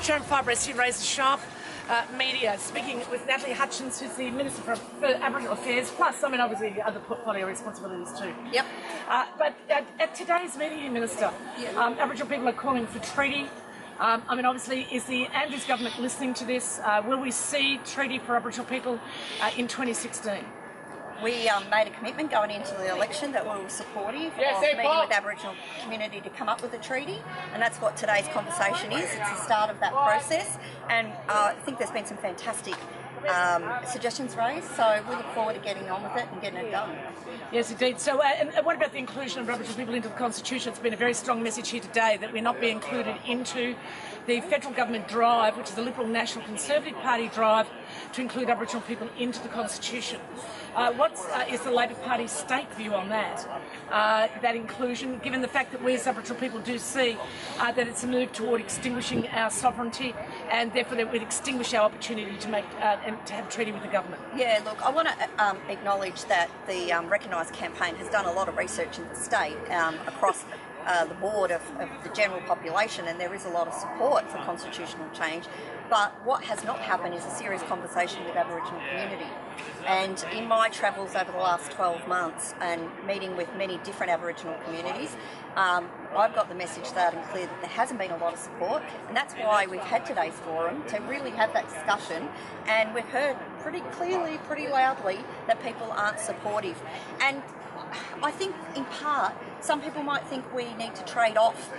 Sharon Fibress, who raised sharp media, speaking with Natalie Hutchins, who's the Minister for Aboriginal Affairs, plus, I mean, obviously other portfolio responsibilities too. Yep. But at today's meeting, Minister, Aboriginal people are calling for treaty. I mean, obviously, is the Andrews government listening to this? Will we see treaty for Aboriginal people in 2016? We made a commitment going into the election that we were supportive of meeting with the Aboriginal community to come up with a treaty, and that's what today's conversation is. It's the start of that process, and I think there's been some fantastic suggestions raised, so we look forward to getting on with it and getting it done. Yes, indeed. So and what about the inclusion of Aboriginal people into the Constitution? It's been a very strong message here today that we're not being included into the federal government drive, which is the Liberal National Conservative Party drive, to include Aboriginal people into the Constitution. What is the Labor Party's state view on that inclusion, given the fact that we as Aboriginal people do see that it's a move toward extinguishing our sovereignty, and therefore that would extinguish our opportunity to make and to have a treaty with the government? Yeah, look, I want to acknowledge that the Recognise campaign has done a lot of research in the state across the board of the general population, and there is a lot of support for constitutional change. But what has not happened is a serious conversation with Aboriginal community. And in my travels over the last 12 months and meeting with many different Aboriginal communities, I've got the message loud and clear that there hasn't been a lot of support, and that's why we've had today's forum to really have that discussion. And we've heard pretty clearly, pretty loudly, that people aren't supportive. And I think in part, some people might think we need to trade off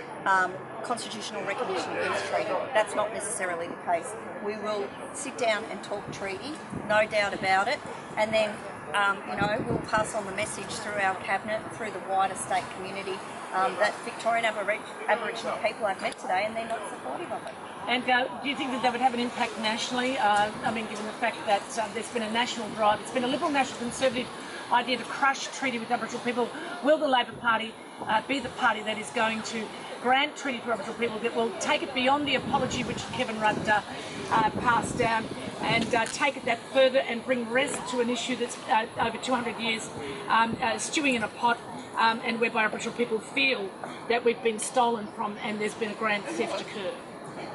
constitutional recognition against treaty. That's not necessarily the case. We will sit down and talk treaty, no doubt about it, and then we'll pass on the message through our cabinet, through the wider state community, that Victorian Aboriginal people have met today, and they're not supportive of it. And do you think that that would have an impact nationally? I mean, given the fact that there's been a national drive, it's been a Liberal National Conservative idea to crush treaty with Aboriginal people. Will the Labor Party be the party that is going to grant treaty for Aboriginal people, that will take it beyond the apology which Kevin Rudd passed down, and take it that further and bring rest to an issue that's over 200 years stewing in a pot, and whereby Aboriginal people feel that we've been stolen from and there's been a grand theft occurred?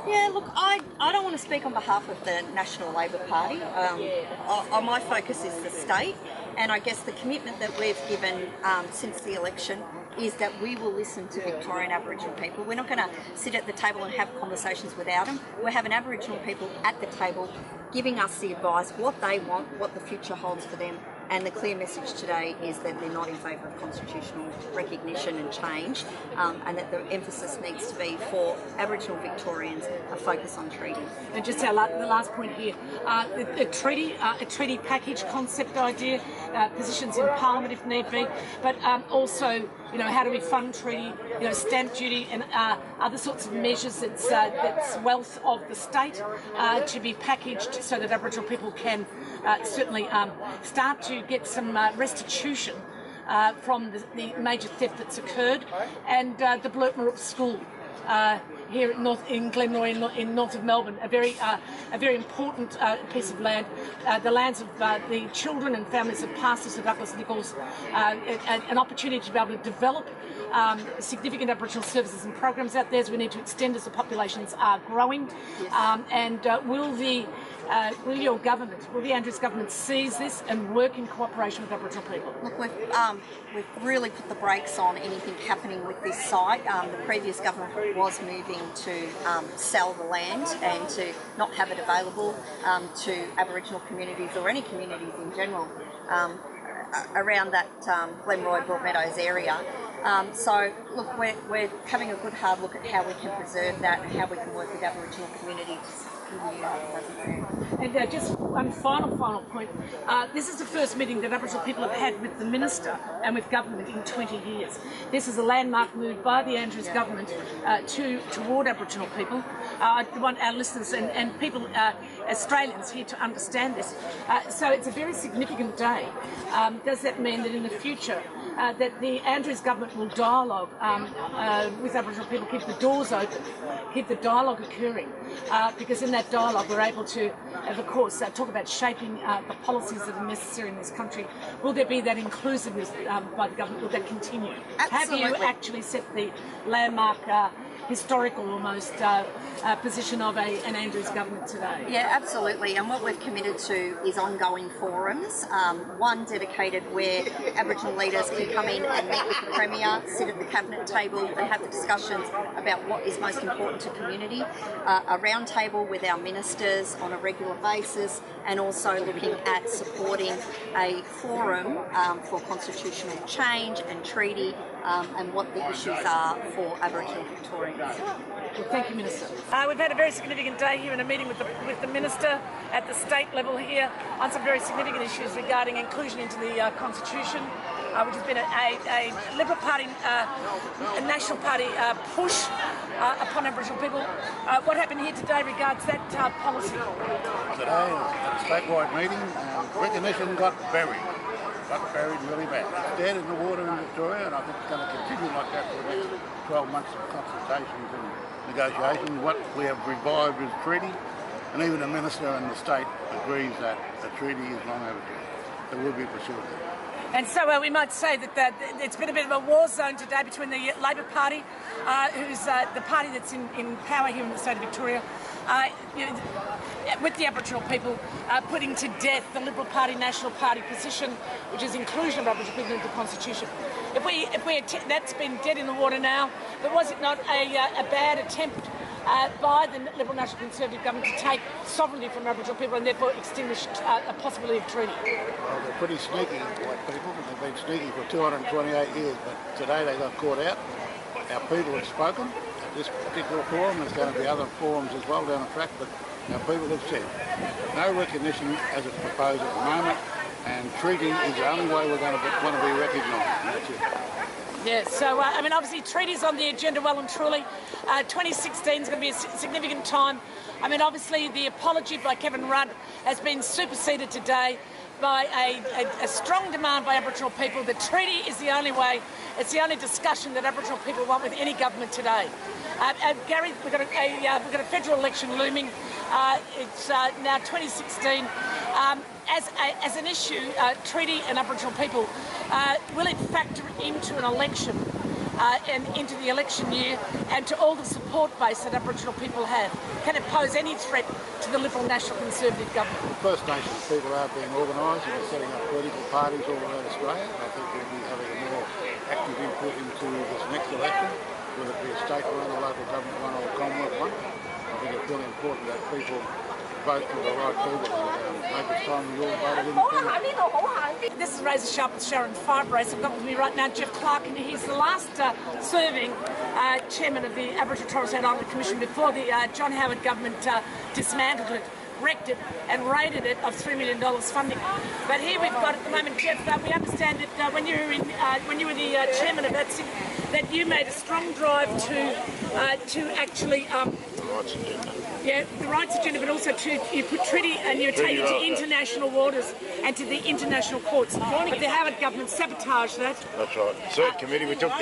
Yeah, look, I don't want to speak on behalf of the National Labor Party. My focus is the state, and I guess the commitment that we've given since the election is that we will listen to Victorian Aboriginal people. We're not going to sit at the table and have conversations without them. We're having Aboriginal people at the table giving us the advice, what they want, what the future holds for them. And the clear message today is that they're not in favour of constitutional recognition and change, and that the emphasis needs to be for Aboriginal Victorians a focus on treaty. And just the last point here, a treaty package concept idea, positions in Parliament if need be, but also, how do we fund treaty, stamp duty and other sorts of measures that's wealth of the state to be packaged so that Aboriginal people can certainly start to get some restitution from the major theft that's occurred. And the Blurtmarup School here in Glenroy in north of Melbourne, a very important piece of land, the lands of the children and families of pastors Sir Douglas Nichols, an opportunity to be able to develop significant Aboriginal services and programs out there as we need to extend as the populations are growing. And will your government, will the Andrews government seize this and work in cooperation with Aboriginal people? Look, we've really put the brakes on anything happening with this site. The previous government was moving to sell the land and to not have it available to Aboriginal communities or any communities in general around that Glenroy, Broadmeadows area. So, look, we're having a good hard look at how we can preserve that and how we can work with Aboriginal communities. And just one final point. This is the first meeting that Aboriginal people have had with the Minister and with government in 20 years. This is a landmark move by the Andrews government toward Aboriginal people. I want our listeners and people, Australians here, to understand this. So it's a very significant day. Does that mean that in the future that the Andrews government will dialogue with Aboriginal people, keep the doors open, keep the dialogue occurring, because in that dialogue we're able to, of course, talk about shaping the policies that are necessary in this country. Will there be that inclusiveness by the government? Will that continue? Absolutely. Have you actually set the landmark historical almost position of an Andrews government today. Yeah, absolutely. And what we've committed to is ongoing forums. One dedicated where Aboriginal leaders can come in and meet with the Premier, sit at the cabinet table and have the discussions about what is most important to community. A round table with our ministers on a regular basis, and also looking at supporting a forum for constitutional change and treaty and what the issues are for Aboriginal Victorians. Well, thank you, Minister. We've had a very significant day here in a meeting with the Minister at the state level here on some very significant issues regarding inclusion into the Constitution, which has been a Liberal Party, a National Party push upon Aboriginal people. What happened here today regards that policy? Today, at a statewide meeting, recognition got buried really bad. It's dead in the water in Victoria, and I think it's going to continue like that for the next 12 months of consultations and negotiations. What we have revived is treaty, and even the Minister and the state agrees that the treaty is long overdue. It will be pursued. And so we might say that it's been a bit of a war zone today between the Labor Party, who's the party that's in power here in the state of Victoria, with the Aboriginal people putting to death the Liberal Party, National Party position, which is inclusion of Aboriginal people into the Constitution. That's been dead in the water now, but was it not a bad attempt by the Liberal National Conservative government to take sovereignty from Aboriginal people and therefore extinguish a possibility of treaty? Well, they're pretty sneaky, white people. They've been sneaky for 228 years, but today they got caught out. Our people have spoken. At this particular forum, there's going to be other forums as well down the track, but our people have said no recognition as it's proposed at the moment, and treaty is the only way we're going to want to be recognised. That's it. Yeah, so I mean, obviously treaty's on the agenda well and truly. 2016 is going to be a significant time. I mean, obviously the apology by Kevin Rudd has been superseded today by a strong demand by Aboriginal people. The treaty is the only way, it's the only discussion that Aboriginal people want with any government today. Gary, we've got a federal election looming. It's now 2016. As an issue, treaty and Aboriginal people, will it factor into an election and into the election year and to all the support base that Aboriginal people have? Can it pose any threat to the Liberal National Conservative government? First Nations people are being organised and are setting up political parties all around Australia. I think we'll be having a more active input into this next election, whether it be a state one, a local government one or a Commonwealth one. I think it's really important that people vote for the right people and maybe it's time we all voted independent. This is Razor Sharp with Sharon Firebrace. I've got with me right now Jeff Clark, and he's the last serving chairman of the Aboriginal Torres Strait Islander Commission before the John Howard government dismantled it, wrecked it and raided it of $3 million funding. But here we've got at the moment, Jeff, we understand that when you were the chairman of that, that you made a strong drive to actually the rights agenda, but also you put treaty and you take it to international waters and to the international courts. But the Howard government sabotaged that. That's right. CERT committee, we took on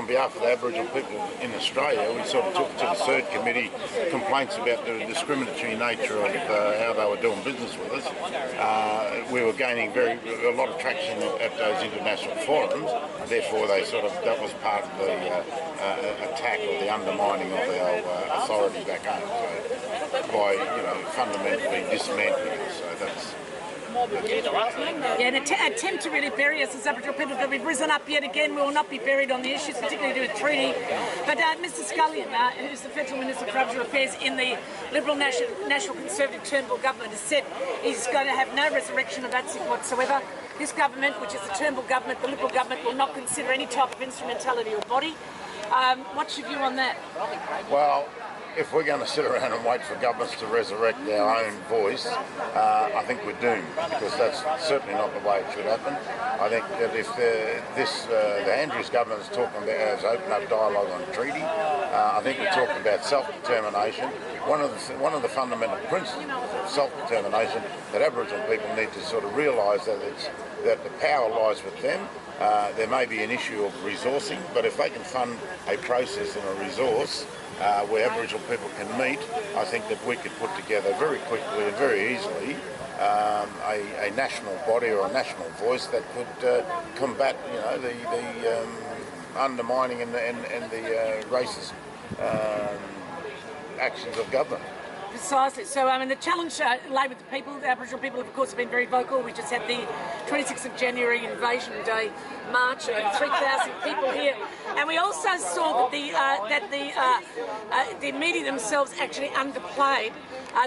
behalf of the Aboriginal people in Australia, we sort of took to the CERT committee complaints about the discriminatory nature of how they were doing business with us. We were gaining a lot of traction at those international forums. Therefore, that was part of the attack or the undermining of our authority back home. So by fundamentally dismantling it. So that's. An attempt to really bury us as Aboriginal people, that we've risen up yet again. We will not be buried on the issues, particularly to do with treaty. But Mr Scullion, who's the Federal Minister for Aboriginal Affairs in the Liberal National Conservative Turnbull government, has said he's going to have no resurrection of ATSIC whatsoever. This government, which is the Turnbull government, the Liberal government, will not consider any type of instrumentality or body. What's your view on that? Well, if we're going to sit around and wait for governments to resurrect their own voice, I think we're doomed, because that's certainly not the way it should happen. I think that if the Andrews government has opened up dialogue on treaty, I think we're talking about self-determination. One of the fundamental principles of self-determination that Aboriginal people need to sort of realise that the power lies with them. There may be an issue of resourcing, but if they can fund a process and a resource where Aboriginal people can meet, I think that we could put together very quickly and very easily a national body or a national voice that could combat, undermining and the racist actions of government. Precisely. So, the challenge lay with the people. The Aboriginal people, of course, have been very vocal. We just had the 26th of January Invasion Day march, 3,000 people here, and we also saw that the media themselves actually underplayed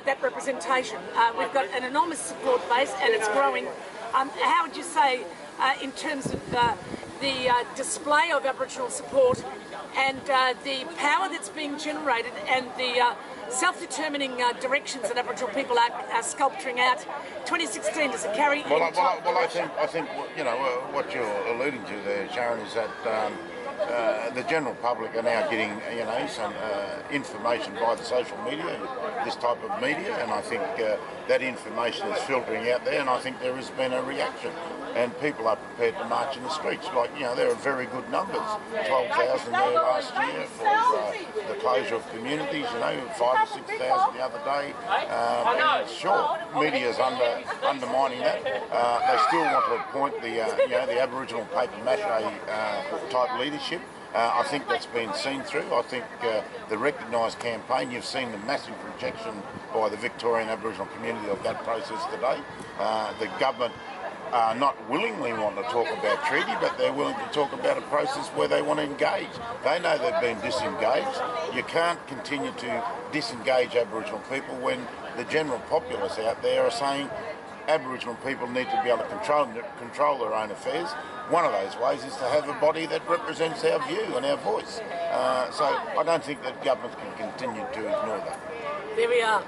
that representation. We've got an enormous support base, and it's growing. How would you say, in terms of the display of Aboriginal support and the power that's being generated and the self-determining directions that Aboriginal people are sculpturing out? 2016, does it carry? Well, I think what you're alluding to there, Sharon, is that the general public are now getting some information via the social media, this type of media, and I think that information is filtering out there, and I think there has been a reaction, and people are prepared to march in the streets. There are very good numbers, 12,000 there last year for the closure of communities, 5,000 or 6,000 the other day. Sure, media's undermining that. They still want to appoint the Aboriginal paper mache type leadership. I think that's been seen through. I think the Recognise campaign, you've seen the massive rejection by the Victorian Aboriginal community of that process today. The government not willingly want to talk about treaty, but they're willing to talk about a process where they want to engage. They know they've been disengaged. You can't continue to disengage Aboriginal people when the general populace out there are saying Aboriginal people need to be able to control their own affairs. One of those ways is to have a body that represents our view and our voice. So I don't think that governments can continue to ignore that. There we are.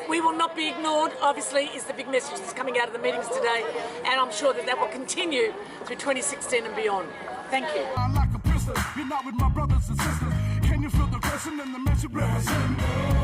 We will not be ignored, obviously, is the big message that's coming out of the meetings today, and I'm sure that will continue through 2016 and beyond. Thank you. Like a pistol, you're not with my brothers and sisters. Can you feel the question and the message representing?